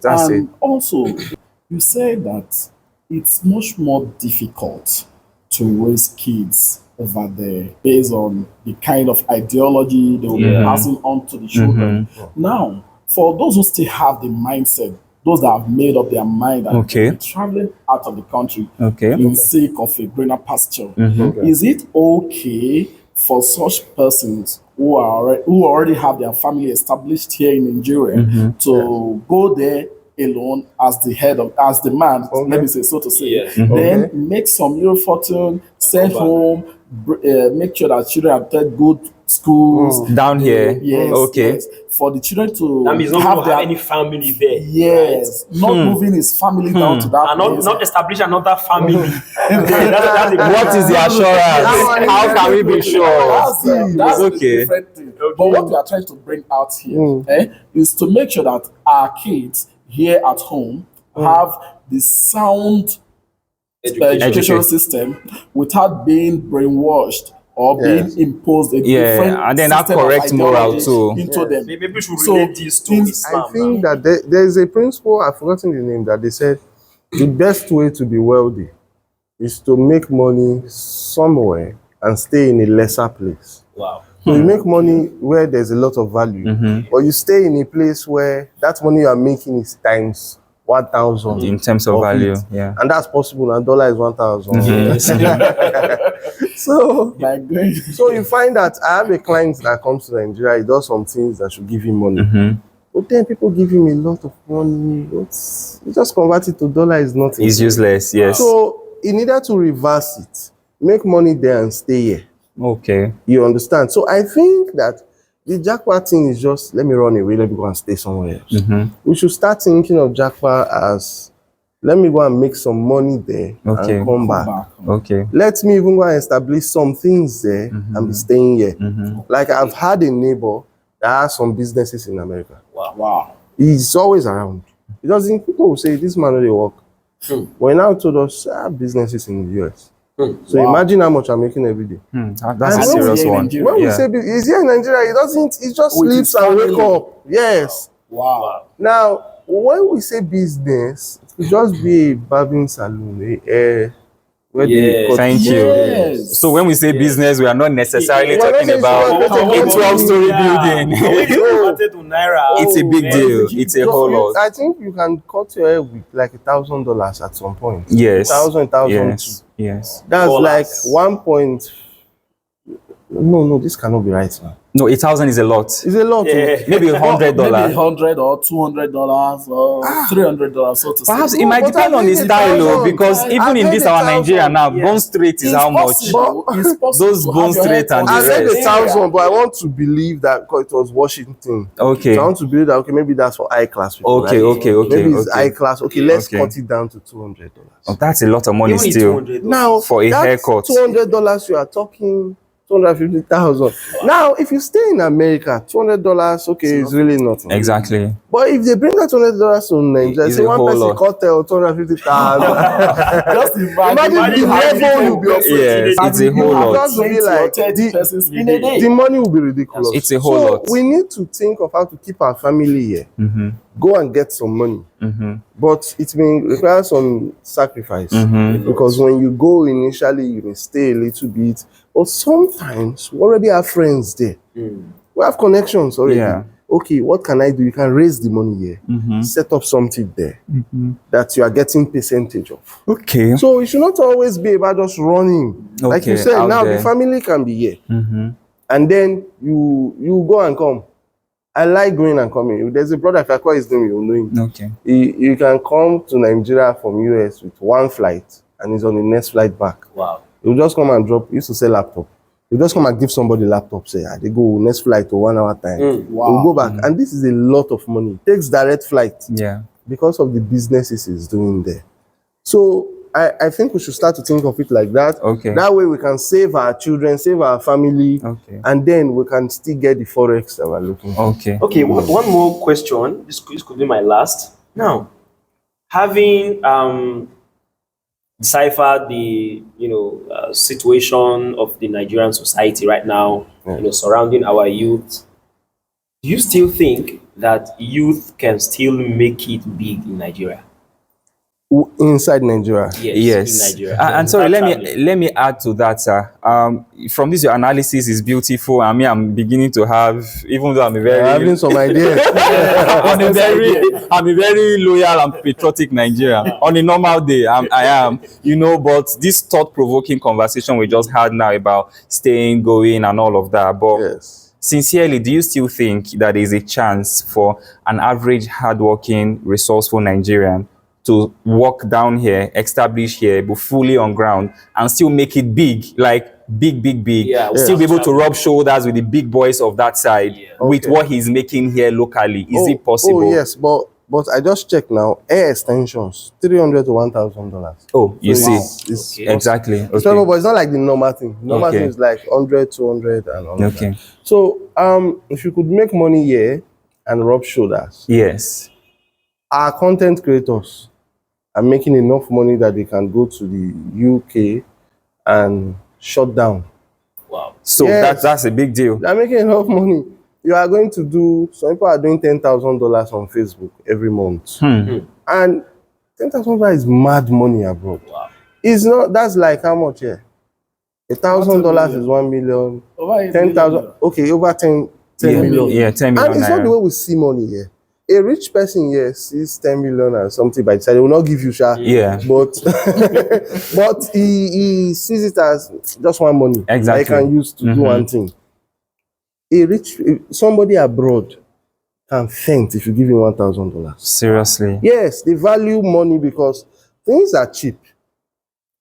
That's it. And also, you said that it's much more difficult to raise kids over there based on the kind of ideology they will be passing on to the children. Now, for those who still have the mindset, those that have made up their mind and Okay. be traveling out of the country Okay. in sake of a greener pasture, Okay. is it okay for such persons who already have their family established here in Nigeria to go there alone as the head of as the man, let me say so to say, Yes. then Okay. make some little fortune, send back. home, make sure that children attend good schools Down here? Yes, Okay. yes. For the children to That means not have going to have any family there. yes, not moving his family down to that Right? And place. not establish another family. That's What is the assurance? How can we be sure? That's a Okay. different thing. But what we are trying to bring out here is to make sure that our kids here at home have the sound education system without being brainwashed or Yes. being imposed a Yeah, different and then that system of correct moral ideology too. into them. Maybe we should So, relate this to in- Islam. I think that there's a principle, I've forgotten the name, that they said the best way to be wealthy is to make money somewhere and stay in a lesser place. Wow. So you make money where there's a lot of value, or you stay in a place where that money you are making is times 1,000 In terms of value, it. yeah. And that's possible, and dollar is 1,000. So like going so you find that I have a client that comes to Nigeria, he does some things that should give him money. But then people give him a lot of money. You just convert it to dollar is nothing. It's useless, yes. So he needed to reverse it, make money there and stay here. Okay. You understand? So I think that the Japa thing is just, let me run away, let me go and stay somewhere else. We should start thinking of Japa as, let me go and make some money there Okay. and come back. Okay. Let me even go and establish some things there and be staying here. Like I've had a neighbor that has some businesses in America. wow. He's always around. He doesn't, people will say, this man only work. But he now told us, I have businesses in the US. So imagine how much I'm making every day. That's a And when serious we- one. Nigeria- When we Yeah. say he's here in Nigeria, he just With sleeps his and wake family. up. Yes. Wow. Now, when we say business, it could just be a barbing salon, where Yeah. they cut Thank you. Yes. So when we say business, we are not necessarily We're not talking about necessarily a 12-story When building. we converted to Naira, It's a big man. deal. It's a So whole lot. I think you can cut your hair with like $1,000 at some point. Yes. 1,000, Yes. Yes. That's Dollars. like 1 point. No, this cannot be right now. No, 1,000 is a lot. It's a lot. Yeah. Maybe Maybe $100. $100 or $200 or $300, so to say. Perhaps it No, might but depend I on the think style, though, 1,000. because even I in think this our 1,000. Nigeria now, Yeah. Bond Street is It's how much? possible. It's possible Those to Bone have your Street head and on I the said rest. 1,000, but I want to believe that because it was Washington. Okay. So I want to believe that, okay, maybe that's for high class people. Okay, right? okay, okay, Maybe it's okay. high class. Okay, let's Okay. cut it down to $200. Oh, that's a lot of money Even still. $200. Now, For a that haircut. $200, you are talking 250,000. Now, if you stay in America, $200, okay, it's really nothing. Exactly. But if they bring that $200 to Nigeria, It's say a one whole person lot. cut 250,000. Just Imagine imagine the level you'll be operating. Yes, it's a whole lot. Just be like, 30 persons in a day. the money will be ridiculous. It's a whole so lot. we need to think of how to keep our family here. Go and get some money. But it may require some sacrifice. Because when you go initially, you may stay a little bit. But sometimes we already have friends there. We have connections already. Yeah. Okay, what can I do? You can raise the money here. Set up something there that you are getting percentage of. Okay. So it should not always be about just running. Like you Okay, said, out now there. the family can be here. And then you go and come. I like going and coming. There's a brother, if I call his name, you'll know him. Okay. You can come to Nigeria from US with one flight and he's on the next flight back. Wow. He'll just come and drop. He used to sell laptop. He'll just come and give somebody laptop, say, they go next flight to 1 hour time. We'll go back. And this is a lot of money. It takes direct flight Yeah. because of the businesses he's doing there. So I think we should start to think of it like that. Okay. That way we can save our children, save our family, Okay. and then we can still get the forex that we're looking for. Okay. Okay, one more question. This could be my last. Now, having deciphered the situation of the Nigerian society right now, surrounding our youth, do you still think that youth can still make it big in Nigeria? Inside Nigeria. Yes. In Nigeria. And sorry, Without let traveling. me add to that, sir. From this, your analysis is beautiful. I mean, I'm beginning to have, even though I'm a I'm very, having some ideas. I'm a very loyal and patriotic Nigerian. On a normal day, I am, you know. But this thought-provoking conversation we just had now about staying, going, and all of that. But Yes. sincerely, do you still think that there is a chance for an average, hardworking, resourceful Nigerian to walk down here, establish here, be fully on ground, and still make it big, like big, Yeah, still be able to travel. rub shoulders with the big boys of that side with Okay. what he's making here locally? Is it possible? Oh yes, but I just checked now. Air extensions, $300 to $1,000. Oh, you see. It's Okay. Exactly. It's Okay. but it's not like the normal thing. Normal Okay. thing is like 100, 200, and all of Okay. that. So if you could make money here and rub shoulders, Yes. our content creators are making enough money that they can go to the UK and shut down. Wow. So Yes. that's a big deal. They're making enough money. You are going to do, some people are doing $10,000 on Facebook every month. And $10,000 is mad money abroad. Wow. It's not, that's like how much here? $1,000 is 1 million. Over 10,000, okay, over 10 Yeah, million. yeah, 10 million And it's not naira. the way we see money here. A rich person here sees 10 million and something by the side. They will not give you, sha. Yeah. But but he sees it as just one money that Exactly. he can use to do one thing. Somebody abroad can faint if you give him $1,000. Seriously. Yes, they value money because things are cheap.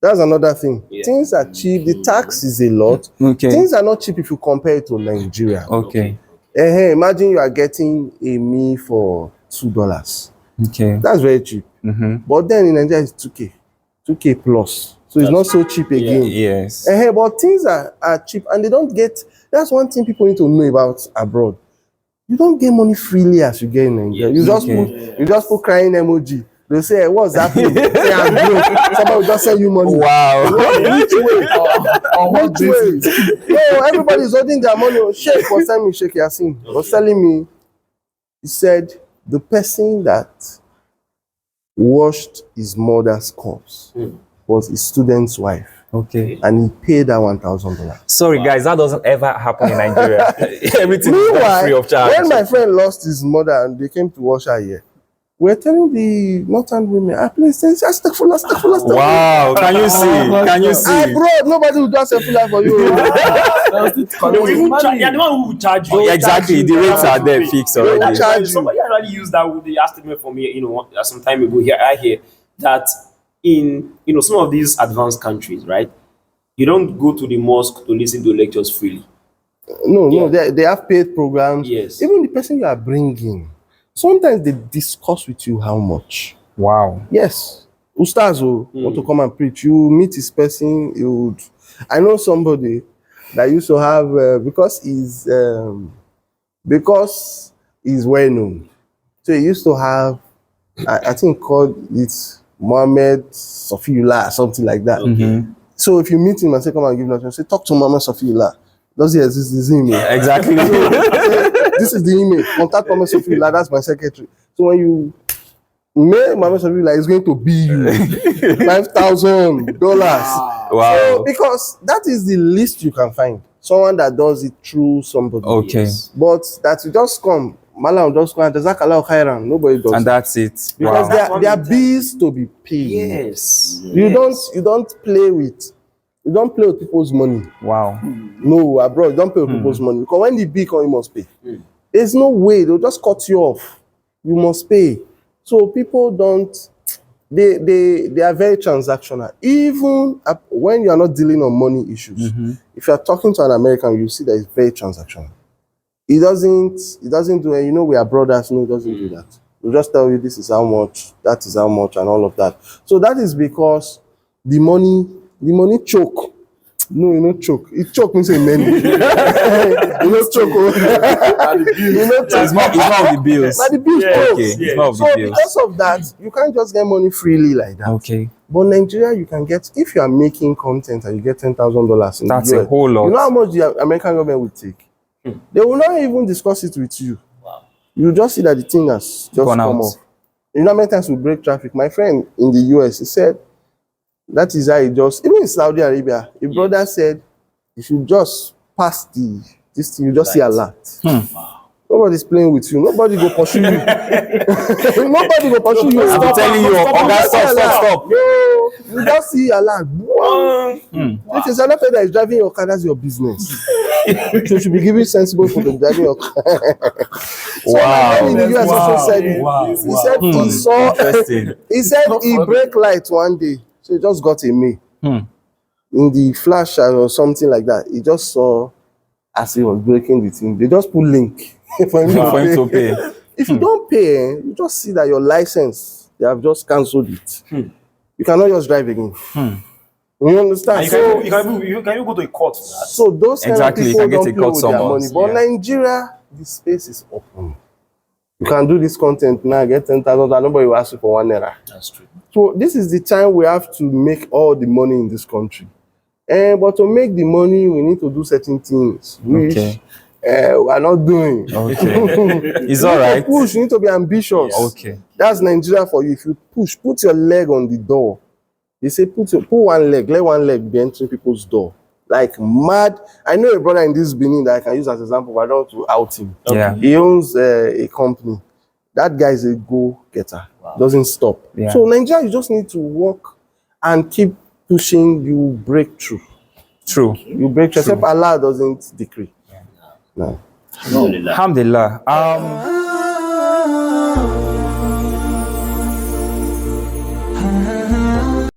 That's another thing. Yeah. Things are cheap. The tax is a lot. Okay. Things are not cheap if you compare it to Nigeria. Okay. Imagine you are getting a meal for $2. Okay. That's very cheap. But then in Nigeria it's 2K. 2K plus. So it's not so cheap again. Yes. But things are cheap and they don't get, that's one thing people need to know about abroad. You don't get money freely as you get in Nigeria. You just put crying emoji. They say, hey, what's happening? Say, I'm broke. Somebody will just send you money. Wow. Which way? No, everybody's holding their money. Sheikh was telling me, Sheikh Yasin was telling me, he said, the person that washed his mother's corpse was his student's wife. Okay. And he paid her $1,000. Sorry, guys, that doesn't ever happen in Nigeria. Everything is done free of charge. When my friend lost his mother and they came to wash her here, we're telling the northern women, please say, astaghfirullah. Wow, can you see? Can you see? Abroad, nobody will do astaghfirullah for you. They will even charge. They're the one who will charge you. Exactly, the rates are there fixed already. Charge Charge you. Somebody actually used that with the estimate for me, some time ago here. I hear that in some of these advanced countries, right? You don't go to the mosque to listen to lectures freely. No, they have paid programs. Yes. Even the person you are bringing, sometimes they discuss with you how much. Wow. Yes. Ustaz who want to come and preach. You meet this person, I know somebody that used to have, because he's well known. So he used to have, I think called it Mohammed Safiullah, something like that. So if you meet him and say, come and give nothing, say, talk to Mohammed Safiullah. Does he exist? This email? Exactly. This is the email. Contact Mohammed Safiullah, that's my secretary. So when you mail Mohammed Safiullah, he's going to bill you $5,000. Wow. So, because that is the least you can find. Someone that does it through somebody. Okay. But that you just come, Malam just come, Jazakallah khairan. Nobody does And it. that's it. Because Wow. there are bills to be paid. Yes. You don't play with people's money. Wow. No, abroad, you don't play with people's money. Because when the bill comes, you must pay. There's no way, they'll just cut you off. You must pay. So people don't, they are very transactional. Even when you are not dealing on money issues, if you are talking to an American, you see that it's very transactional. He doesn't do it. We are brothers. No, he doesn't do that. He'll just tell you this is how much, that is how much, and all of that. So that is because the money choke. No, you not choke. It choke means a many. You not choke. It's more of the bills. But the bills Yes, choke. Okay. It's more of the So bills. because of that, you can't just get money freely like that. Okay. But Nigeria, you can get, if you are making content and you get $10,000 in That's the a US, whole lot. you know how much the American government will take? They will not even discuss it with you. Wow. you just see that the thing has just Gone come out. off. You know how many times we break traffic? My friend in the US, he said that is how he just, even in Saudi Arabia, a brother said if you just pass this thing, you just see a lot. Nobody's playing with you. Nobody go pursue you. Nobody go pursue you. I'm telling you, Oga, stop. No, you just see a lot. If it's another that is driving your car, that's your business. So you should be giving sensible for the driving your car. So my friend in the US also said it. He said he saw. Interesting. He said he brake light one day, so he just got a mail in the flash or something like that. He just saw as he was breaking the thing. They just put link for him to pay. If you don't pay, you just see that your license, they have just cancelled it. You cannot just drive again. You understand? And you can even go to a court for that. So those kind Exactly, of you people can get don't a play court with their money. summons, But yeah. Nigeria, the space is open. You can do this content now, get 10,000, and nobody will ask you for 1 naira. That's true. So this is the time we have to make all the money in this country. But to make the money, we need to do certain things, which Okay. we are not doing. Okay. It's You all need to right. push, you need to be ambitious. Okay. That's Nigeria for you. If you push, put your leg on the door. They say put one leg, let one leg be entering people's door. Like mad. I know a brother in this Benin that I can use as an example, but I don't want to out him. Yeah. He owns a company. That guy is a go-getter. Doesn't stop. Yeah. So Nigeria, you just need to work and keep pushing. You break through. True. You break through. Except Allah doesn't decree. No. Alhamdulillah.